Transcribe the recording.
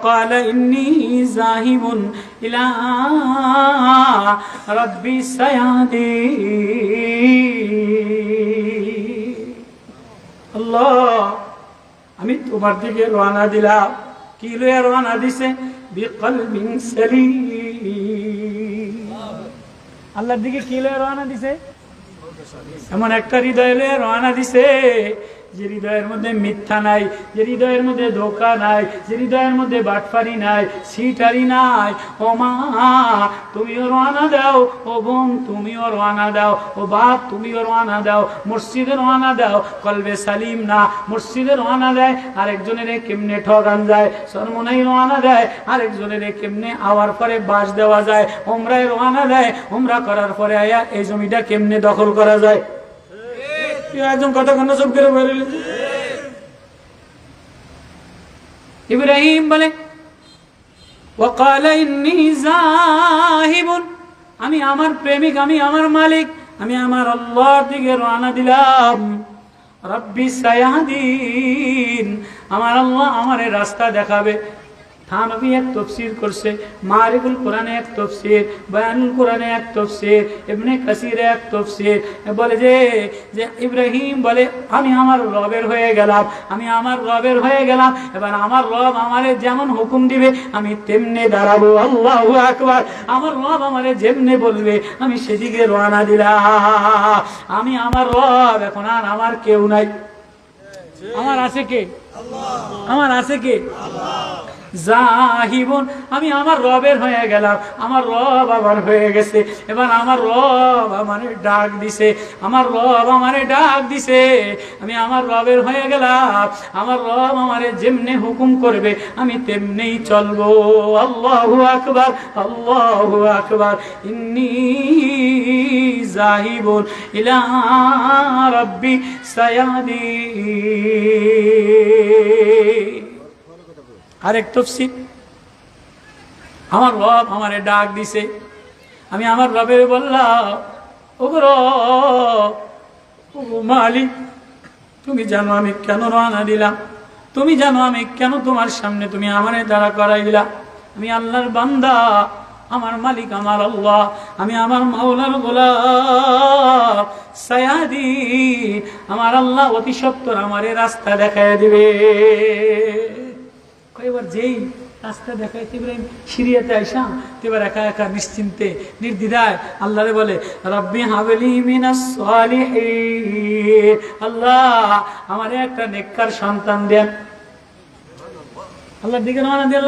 قال إني ذاهب إلى ربي سيهدين আল্লাহ আমি তোমার দিকে রওনা দিলাম কি লয়ে রওনা দিছে বিকলবিন সালিম আল্লাহর দিকে কি লয়ে রওনা দিছে এমন একটা হৃদয় লয়ে রওনা দিছে যে হৃদয়ের মধ্যে মিথ্যা নাই, যে হৃদয়ের মধ্যে ধোঁকা নাই, যে হৃদয়ের মধ্যে বাটপারি নাই, সিটারি নাই। ও মা তুমিও রওনা দাও, ও বোন তুমিও রওনা দাও, ও বাপ তুমিও রওনা দাও, মসজিদে রওনা দাও। কলবে সালিম না মসজিদে রওনা দেয়, আরেকজনের কেমনে ঠকান যায়, সরমনাই রওনা দেয়, আরেকজনের কেমনে আওয়ার পরে বাস দেওয়া যায়, ওমরায় রওনা দেয়, ওমরা করার পরে আয়া এই জমিটা কেমনে দখল করা যায়। একজন কথা কন্যা সব করে বললেন ইব্রাহিম বলে ওয়াকাল ইন্নী যাহিবুন আমি আমার প্রেমিক, আমি আমার মালিক, আমি আমার আল্লাহর দিকে রওনা দিলাম। রব্বি সায়াহদিন আমার আল্লাহ আমারে রাস্তা দেখাবে। থানভী এক তফসির করছে, মারিফুল কোরআনে এক তফসির, বয়ানুল কোরআনে এক তফসির, ইবনে কাসিরে এক তফসির। বলে যে ইব্রাহিম বলে আমি আমার রবের হয়ে গেলাম, আমি আমার রবের হয়ে গেলাম। এবার আমার রব আমারে যেমন হুকুম দিবে আমি তেমনি দাঁড়াবো। আল্লাহু আকবার। আমার রব আমারে যেমনে বলবে আমি সেদিকে রওনা দিলাম। আমি আমার রব, এখন আর আমার কেউ নাই। আমার আছে কে? আমার আছে কে? জাহিবুন আমি আমার রবের হয়ে গেলাম, আমার রব আমার হয়ে গেছে। এবার আমার রব আমারে ডাক দিছে, আমার রব আমারে ডাক দিছে, আমি আমার রবের হয়ে গেলাম। আমার রব আমারে যেমনে হুকুম করবে আমি তেমনেই চলবো। আল্লাহু আকবার, আল্লাহু আকবার। ইন্নী জাহিবুন ইলা রাব্বি সায়াহদিন। আরেক তফসির আমার রব আমারে ডাক দিছে, আমি আমার রবের বললাম ও রব, ও মালিক তুমি জানো আমি কেন রওনা দিলাম, তুমি জানো আমি কেন তোমার সামনে তুমি আমারে দাঁড়া করাইলা। আমি আল্লাহর বান্দা, আমার মালিক আমার আল্লাহ, আমি আমার মাওলার গোলাম। সায়াহদিন আমার আল্লাহ অতি সত্বর আমারে রাস্তা দেখায় দিবে। এবার যেই রাস্তা দেখাইতে ইব্রাহিম সিরিয়াতে আইসা এবার একা একা নিশ্চিন্তে নির্দ্বিধায় আল্লাহরে বলে রব্বি হাবলি মিনাস সালিহিন, আল্লাহ আমারে একটা নেককার সন্তান দেন। আল্লাহর দিকে রওনা দিলেন।